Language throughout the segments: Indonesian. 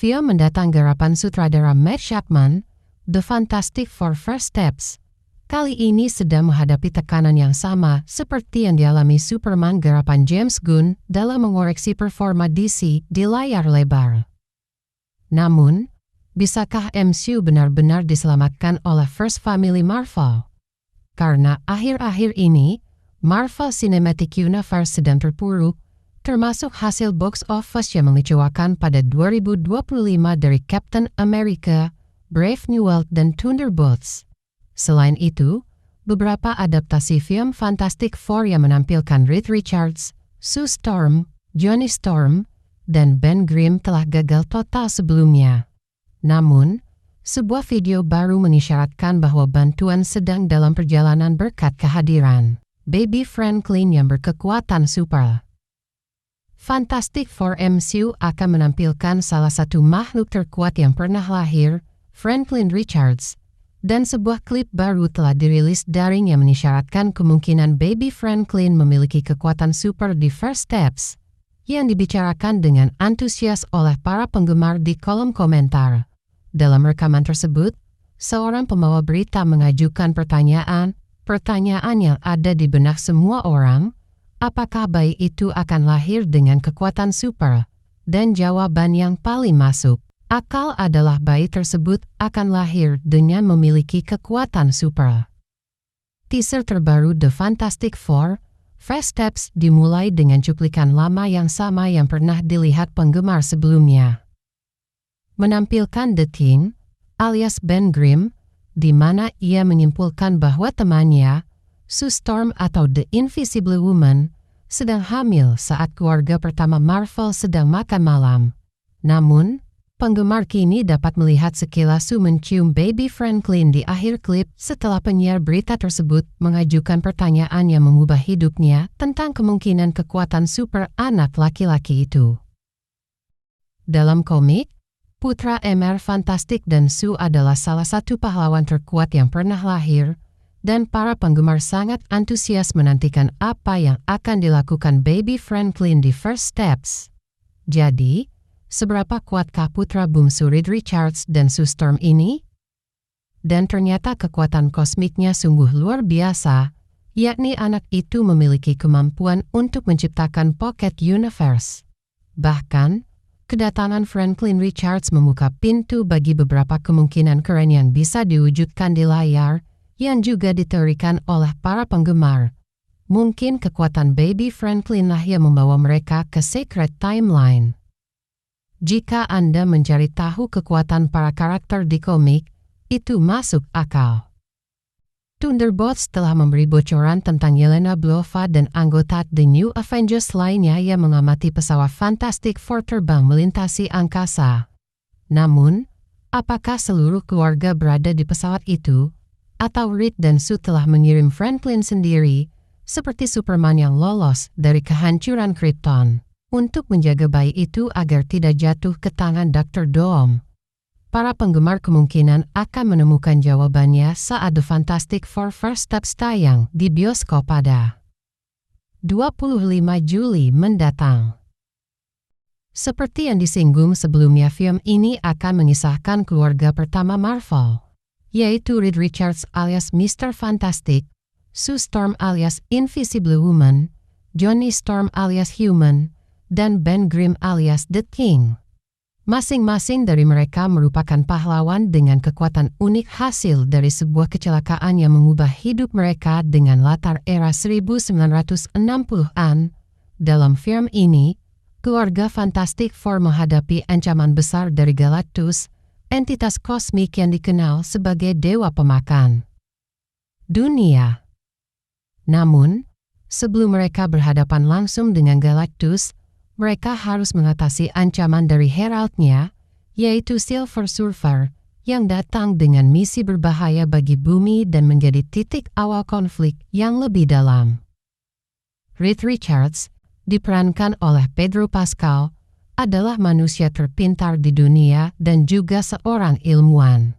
Film mendatang garapan sutradara Matt Shakman, The Fantastic Four First Steps, kali ini sedang menghadapi tekanan yang sama seperti yang dialami Superman garapan James Gunn dalam mengoreksi performa DC di layar lebar. Namun, bisakah MCU benar-benar diselamatkan oleh First Family Marvel? Karena akhir-akhir ini, Marvel Cinematic Universe sedang terpuruk, termasuk hasil box office yang mengecewakan pada 2025 dari Captain America, Brave New World, dan Thunderbolts. Selain itu, beberapa adaptasi film Fantastic Four yang menampilkan Reed Richards, Sue Storm, Johnny Storm, dan Ben Grimm telah gagal total sebelumnya. Namun, sebuah video baru mengisyaratkan bahwa bantuan sedang dalam perjalanan berkat kehadiran Baby Franklin yang berkekuatan super. Fantastic Four MCU akan menampilkan salah satu makhluk terkuat yang pernah lahir, Franklin Richards, dan sebuah klip baru telah dirilis daring yang mengisyaratkan kemungkinan Baby Franklin memiliki kekuatan super di First Steps, yang dibicarakan dengan antusias oleh para penggemar di kolom komentar. Dalam rekaman tersebut, seorang pembawa berita mengajukan pertanyaan yang ada di benak semua orang, apakah bayi itu akan lahir dengan kekuatan super? Dan jawaban yang paling masuk akal adalah bayi tersebut akan lahir dengan memiliki kekuatan super. Teaser terbaru The Fantastic Four, First Steps dimulai dengan cuplikan lama yang sama yang pernah dilihat penggemar sebelumnya. Menampilkan The Thing, alias Ben Grimm, di mana ia menyimpulkan bahwa temannya, Sue Storm atau The Invisible Woman, sedang hamil saat keluarga pertama Marvel sedang makan malam. Namun, penggemar kini dapat melihat sekilas Sue mencium Baby Franklin di akhir klip setelah penyiar berita tersebut mengajukan pertanyaan yang mengubah hidupnya tentang kemungkinan kekuatan super anak laki-laki itu. Dalam komik, putra MR Fantastic dan Sue adalah salah satu pahlawan terkuat yang pernah lahir, dan para penggemar sangat antusias menantikan apa yang akan dilakukan Baby Franklin di First Steps. Jadi, seberapa kuatkah putra bungsu Reed Richards dan Sue Storm ini? Dan ternyata kekuatan kosmiknya sungguh luar biasa, yakni anak itu memiliki kemampuan untuk menciptakan pocket universe. Bahkan, kedatangan Franklin Richards membuka pintu bagi beberapa kemungkinan keren yang bisa diwujudkan di layar, yang juga diteorikan oleh para penggemar. Mungkin kekuatan Baby Franklin lah yang membawa mereka ke Secret Timeline. Jika Anda mencari tahu kekuatan para karakter di komik, itu masuk akal. Thunderbolts telah memberi bocoran tentang Yelena Belova dan anggota The New Avengers lainnya yang mengamati pesawat Fantastic Four terbang melintasi angkasa. Namun, apakah seluruh keluarga berada di pesawat itu? Atau Reed dan Sue telah mengirim Franklin sendiri, seperti Superman yang lolos dari kehancuran Krypton, untuk menjaga bayi itu agar tidak jatuh ke tangan Dr. Doom? Para penggemar kemungkinan akan menemukan jawabannya saat The Fantastic Four First Steps tayang di bioskop pada 25 Juli mendatang. Seperti yang disinggung sebelumnya, film ini akan mengisahkan keluarga pertama Marvel, yaitu Reed Richards alias Mr. Fantastic, Sue Storm alias Invisible Woman, Johnny Storm alias Human, dan Ben Grimm alias The Thing. Masing-masing dari mereka merupakan pahlawan dengan kekuatan unik hasil dari sebuah kecelakaan yang mengubah hidup mereka dengan latar era 1960-an. Dalam film ini, keluarga Fantastic Four menghadapi ancaman besar dari Galactus, entitas kosmik yang dikenal sebagai dewa pemakan dunia. Namun, sebelum mereka berhadapan langsung dengan Galactus, mereka harus mengatasi ancaman dari heraldnya, yaitu Silver Surfer, yang datang dengan misi berbahaya bagi bumi dan menjadi titik awal konflik yang lebih dalam. Reed Richards, diperankan oleh Pedro Pascal, adalah manusia terpintar di dunia dan juga seorang ilmuwan.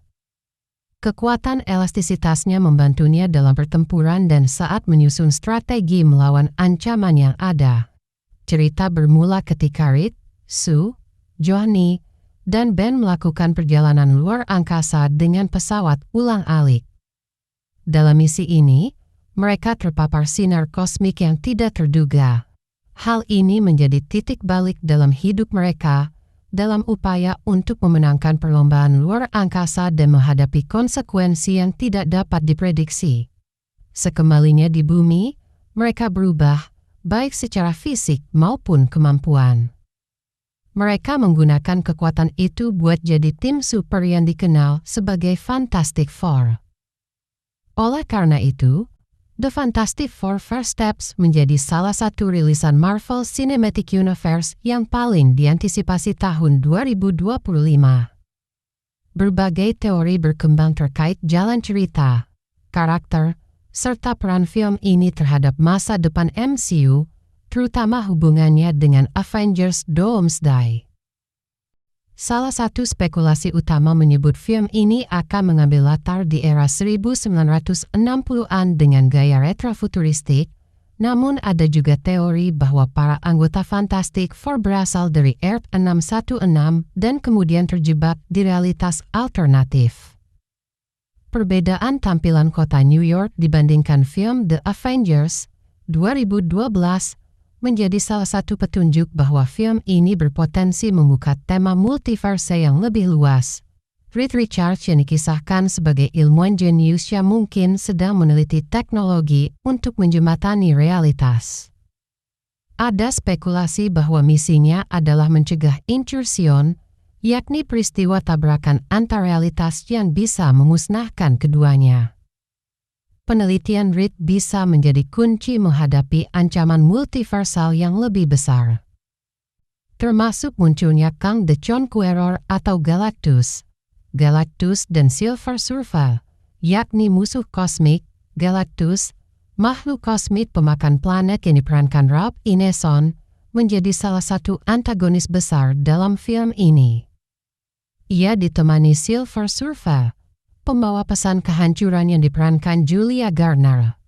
Kekuatan elastisitasnya membantunya dalam pertempuran dan saat menyusun strategi melawan ancaman yang ada. Cerita bermula ketika Reed, Sue, Johnny, dan Ben melakukan perjalanan luar angkasa dengan pesawat ulang-alik. Dalam misi ini, mereka terpapar sinar kosmik yang tidak terduga. Hal ini menjadi titik balik dalam hidup mereka dalam upaya untuk memenangkan perlombaan luar angkasa dan menghadapi konsekuensi yang tidak dapat diprediksi. Sekembalinya di bumi, mereka berubah, baik secara fisik maupun kemampuan. Mereka menggunakan kekuatan itu buat jadi tim super yang dikenal sebagai Fantastic Four. Oleh karena itu, The Fantastic Four First Steps menjadi salah satu rilisan Marvel Cinematic Universe yang paling diantisipasi tahun 2025. Berbagai teori berkembang terkait jalan cerita, karakter, serta peran film ini terhadap masa depan MCU, terutama hubungannya dengan Avengers Doomsday. Salah satu spekulasi utama menyebut film ini akan mengambil latar di era 1960-an dengan gaya retrofuturistik, namun ada juga teori bahwa para anggota Fantastic Four berasal dari Earth 616 dan kemudian terjebak di realitas alternatif. Perbedaan tampilan kota New York dibandingkan film The Avengers 2012 menjadi salah satu petunjuk bahwa film ini berpotensi membuka tema multiverse yang lebih luas. Reed Richards yang dikisahkan sebagai ilmuwan jenius yang mungkin sedang meneliti teknologi untuk menjembatani realitas. Ada spekulasi bahwa misinya adalah mencegah intrusion, yakni peristiwa tabrakan antar realitas yang bisa memusnahkan keduanya. Penelitian Reed bisa menjadi kunci menghadapi ancaman multiversal yang lebih besar. Termasuk munculnya Kang the Conqueror atau Galactus. Galactus dan Silver Surfer, yakni musuh kosmik, Galactus, makhluk kosmik pemakan planet yang diperankan Rob Ineson, menjadi salah satu antagonis besar dalam film ini. Ia ditemani Silver Surfer, pembawa pesan kehancuran yang diperankan Julia Garner.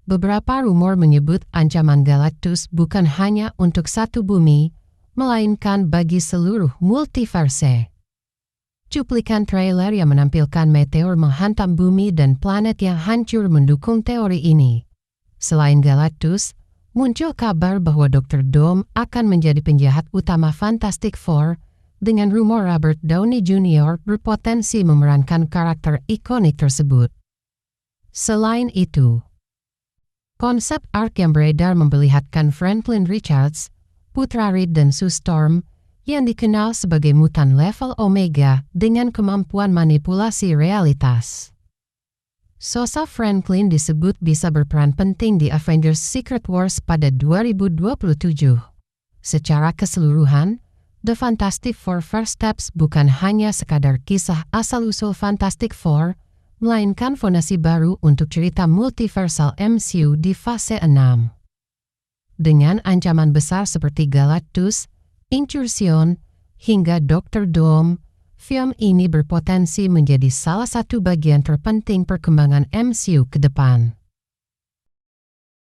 Beberapa rumor menyebut ancaman Galactus bukan hanya untuk satu bumi, melainkan bagi seluruh multiverse. Cuplikan trailer yang menampilkan meteor menghantam bumi dan planet yang hancur mendukung teori ini. Selain Galactus, muncul kabar bahwa Dr. Doom akan menjadi penjahat utama Fantastic Four, dengan rumor Robert Downey Jr. berpotensi memerankan karakter ikonik tersebut. Selain itu, konsep arc yang beredar memperlihatkan Franklin Richards, putra Reed dan Sue Storm, yang dikenal sebagai mutan level Omega dengan kemampuan manipulasi realitas. Sosok Franklin disebut bisa berperan penting di Avengers Secret Wars pada 2027. Secara keseluruhan, The Fantastic Four First Steps bukan hanya sekadar kisah asal-usul Fantastic Four, melainkan fondasi baru untuk cerita multiversal MCU di fase 6. Dengan ancaman besar seperti Galactus, Intrusion, hingga Dr. Doom, film ini berpotensi menjadi salah satu bagian terpenting perkembangan MCU ke depan.